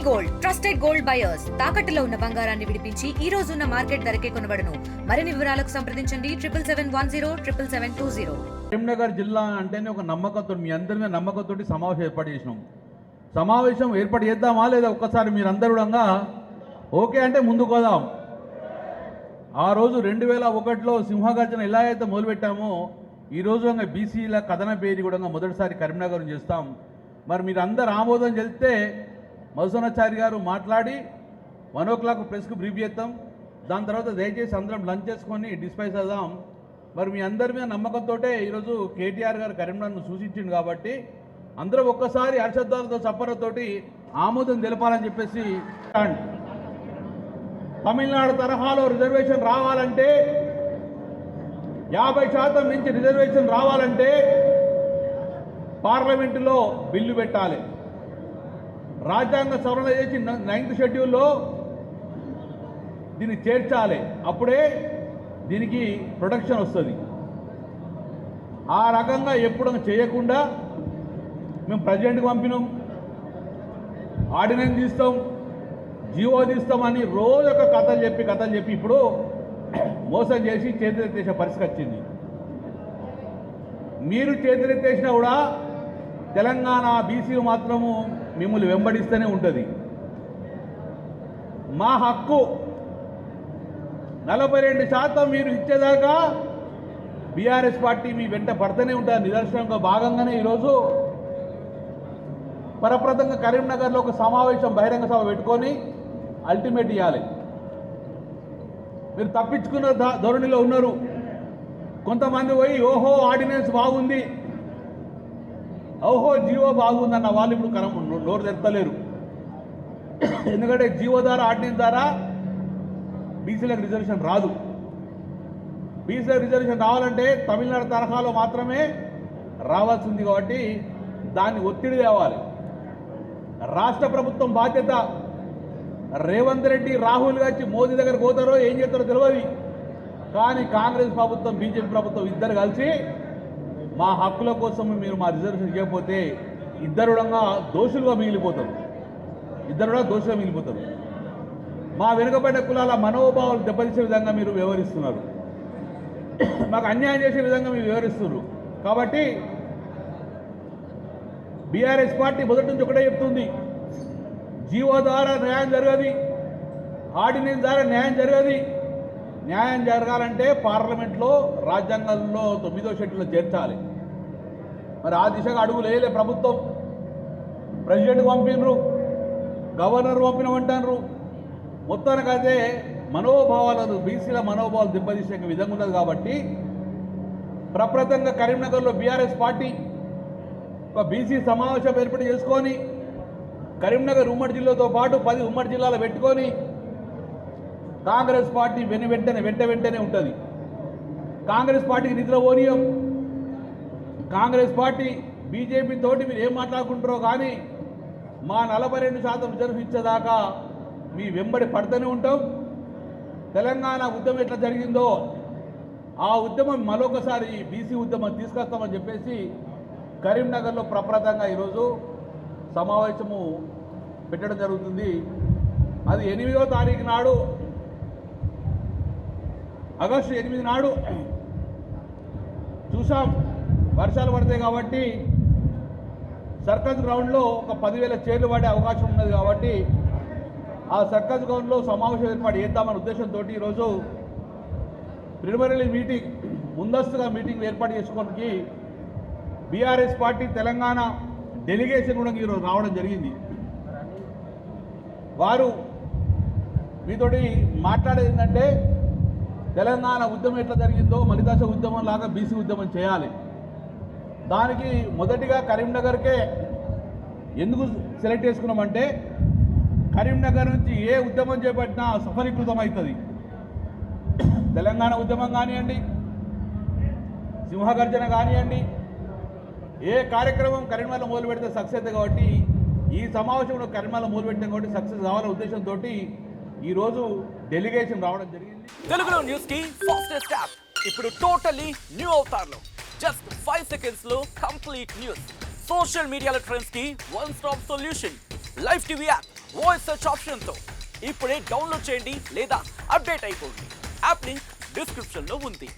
Gold trusted gold buyers తాకట్టులో ఉన్న బంగారాన్ని విడిపించి ఈ రోజు ఉన్న మార్కెట్ ధరకే కొనబడును. మరిన్ని వివరాలకు సంప్రదించండి 7771077720. కరీంనగర్ జిల్లా అంటేనే ఒక నమ్మకంతో మీ అందరి మీద నమ్మకంతో సమావేశం ఏర్పాటు చేసినాం. సమావేశం ఏర్పాటు చేద్దామా లేదా ఒక్కసారి మీరందరూ కూడా ఓకే అంటే ముందుకు పోదాం. ఆ రోజు 2001లో సింహగర్జన ఎలా అయితే మొదలుపెట్టామో ఈరోజు బీసీల కథన పేరు కూడా మొదటిసారి కరీంనగర్ చేస్తాం. మరి మీరు అందరు ఆమోదం చెల్తే మధుసూనాచారి గారు మాట్లాడి 1 o'clock ప్రెస్కు బ్రీఫ్ చేస్తాం. దాని తర్వాత దయచేసి అందరం లంచ్ చేసుకొని డిస్పైస్ అవుదాం. మరి మీ అందరి మీద నమ్మకంతో ఈరోజు కేటీఆర్ గారు కరీంనగర్ను సూచించింది కాబట్టి అందరూ ఒక్కసారి హర్షద్వాలతో చప్పరతోటి ఆమోదం తెలపాలని చెప్పేసి. తమిళనాడు తరహాలో రిజర్వేషన్ రావాలంటే 50% నుంచి రిజర్వేషన్ రావాలంటే పార్లమెంటులో బిల్లు పెట్టాలి. రాజ్యాంగ సవరణ చేసి 9th షెడ్యూల్లో దీన్ని చేర్చాలి. అప్పుడే దీనికి ప్రొటెక్షన్ వస్తుంది. ఆ రకంగా ఎప్పుడు చేయకుండా మేము ప్రెసిడెంట్కి పంపినాం, ఆర్డినెన్స్ తీస్తాం, జీవో తీస్తామని రోజు ఒక కథలు చెప్పి ఇప్పుడు మోసం చేసి చేతులెత్తేసే పరిస్థితి వచ్చింది. మీరు చేతులెత్తేసినా కూడా తెలంగాణ బీసీలు మాత్రము మిమ్మల్ని వెంబడిస్తూనే ఉంటుంది. మా హక్కు 42% మీరు ఇచ్చేదాకా బీఆర్ఎస్ పార్టీ మీ వెంట పడుతూనే ఉంటుంది. నిదర్శనంగా భాగంగానే ఈరోజు పరప్రదంగా కరీంనగర్లో ఒక సమావేశం బహిరంగ సభ పెట్టుకొని అల్టిమేట్ ఇవ్వాలి. మీరు తప్పించుకున్న ధోరణిలో ఉన్నారు. కొంతమంది పోయి ఓహో ఆర్డినెన్స్ బాగుంది, ఓహో జీవో బాగుందన్న వాళ్ళు ఇప్పుడు నోరు తెరతలేరు. ఎందుకంటే జీవో ద్వారా ఆర్డినెన్స్ ద్వారా బీసీలకు రిజర్వేషన్ రాదు. బీసీలకు రిజర్వేషన్ రావాలంటే తమిళనాడు తరహాలో మాత్రమే రావాల్సింది. కాబట్టి దాన్ని ఒత్తిడి తేవాలి. రాష్ట్ర ప్రభుత్వం బాధ్యత. రేవంత్ రెడ్డి రాహుల్ గారి మోదీ దగ్గర పోతారో ఏం చేస్తారో తెలియదు. కానీ కాంగ్రెస్ ప్రభుత్వం బీజేపీ ప్రభుత్వం ఇద్దరు కలిసి మా హక్కుల కోసం మీరు మా రిజర్వేషన్ ఇవ్వకపోతే ఇద్దరు దోషులుగా మిగిలిపోతారు. మా వెనుకబడ్డ కులాల మనోభావాలు దెబ్బతీసే విధంగా మీరు వ్యవహరిస్తున్నారు. మాకు అన్యాయం చేసే విధంగా మీరు వ్యవహరిస్తున్నారు. కాబట్టి బీఆర్ఎస్ పార్టీ మొదటి నుంచి ఒకటే చెప్తుంది, జీవో ద్వారా న్యాయం జరగదు, ఆర్డినెన్స్ ద్వారా న్యాయం జరగదు. న్యాయం జరగాలంటే పార్లమెంట్లో రాజ్యాంగంలో 9వ షెడ్యూల్లో చేర్చాలి. మరి ఆ దిశగా అడుగులు వేయలే ప్రభుత్వం. ప్రెసిడెంట్కి పంపినరు, గవర్నర్ పంపినమంటారు. మొత్తానికైతే మనోభావాలను బీసీల మనోభావాలు దెబ్బతీసే విధంగా ఉన్నది. కాబట్టి ప్రప్రదంగా కరీంనగర్లో బీఆర్ఎస్ పార్టీ ఒక బీసీ సమావేశం ఏర్పాటు చేసుకొని కరీంనగర్ ఉమ్మడి జిల్లాతో పాటు 10 ఉమ్మడి జిల్లాలు పెట్టుకొని కాంగ్రెస్ పార్టీ వెంటనే ఉంటుంది. కాంగ్రెస్ పార్టీకి నిద్ర పోనీయం. కాంగ్రెస్ పార్టీ బీజేపీ తోటి మీరు ఏం మాట్లాడుకుంటారో కానీ మా 42% రిజర్వ్ ఇచ్చేదాకా మీ వెంబడి పడుతూనే ఉంటాం. తెలంగాణ ఉద్యమం ఎట్లా జరిగిందో ఆ ఉద్యమం మరొకసారి బీసీ ఉద్యమం తీసుకొస్తామని చెప్పేసి కరీంనగర్లో ప్రప్రదంగా ఈరోజు సమావేశము పెట్టడం జరుగుతుంది. అది 8వ తారీఖు నాడు, ఆగస్టు 8 నాడు చూసాం. వర్షాలు పడతాయి కాబట్టి సర్కస్ గ్రౌండ్లో ఒక 10,000 చైర్లు పడే అవకాశం ఉన్నది. కాబట్టి ఆ సర్కస్ గ్రౌండ్లో సమావేశం ఏర్పాటు చేద్దామనే ఉద్దేశంతో ఈరోజు ప్రిలిమినరీ మీటింగ్, ముందస్తుగా మీటింగ్ ఏర్పాటు చేసుకోవడానికి బీఆర్ఎస్ పార్టీ తెలంగాణ డెలిగేషన్ కూడా ఈరోజు రావడం జరిగింది. వారు మీతోటి మాట్లాడేది ఏంటంటే తెలంగాణ ఉద్యమం ఎట్లా జరిగిందో మలిదశ ఉద్యమం లాగా బీసీ ఉద్యమం చేయాలి. దానికి మొదటిగా కరీంనగర్కే ఎందుకు సెలెక్ట్ చేసుకున్నామంటే కరీంనగర్ నుంచి ఏ ఉద్యమం చేపట్టినా సఫలీకృతం అవుతుంది. తెలంగాణ ఉద్యమం కానివ్వండి, సింహగర్జన కానివ్వండి, ఏ కార్యక్రమం కరీంనగర్లో మొదలు పెడితే సక్సెస్ అవుతుంది. కాబట్టి ఈ సమావేశంలో కరీంనగర్లో మొదలుపెట్టాం కాబట్టి సక్సెస్ కావాలనే ఉద్దేశంతో ఈరోజు డెలిగేషన్ రావడం జరిగింది. తెలుగులో న్యూస్ కి ఫాస్టెస్ట్ యాప్ ఇప్పుడు టోటలీ న్యూ అవతార్లో జస్ట్ 5 seconds లో కంప్లీట్ న్యూస్. సోషల్ మీడియాలో ట్రెండ్స్ కి one stop solution. Live TV app voice search ఆప్షన్తో. ఇప్పుడే డౌన్లోడ్ చేయండి లేదా అప్డేట్ అయిపోండి. యాప్ లింక్ డిస్క్రిప్షన్లో ఉంది.